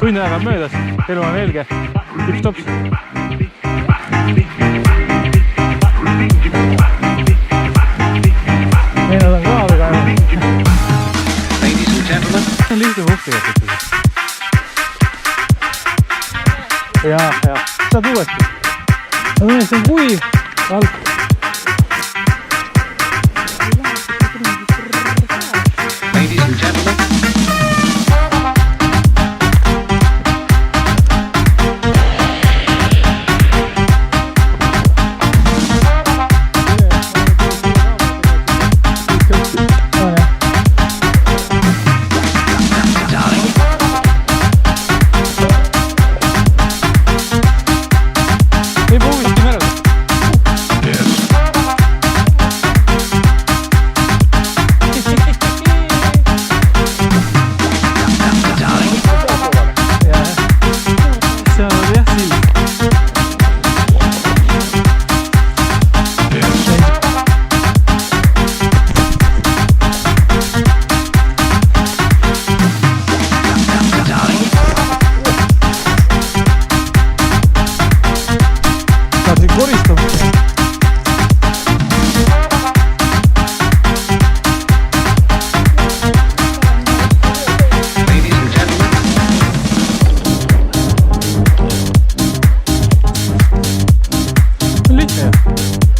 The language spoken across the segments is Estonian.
Tund aega on möödas, elu on helge, tips-tops. Meenad on kraave kaevad. See on lihtne puhk tegelikult. Jaa, saad uuesti. See on kuiv. Valk. Ladies and gentlemen.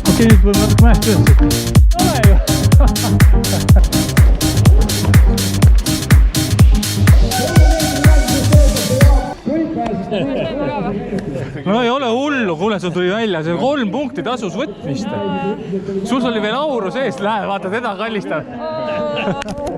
Okei, nüüd võime natuke mäest ühendada. Ole ju! No ei ole hullu, kuule, sul tuli välja, see 3 punkti tasus võtmist. Sul oli veel auru sees, lähe, vaata teda kallistab.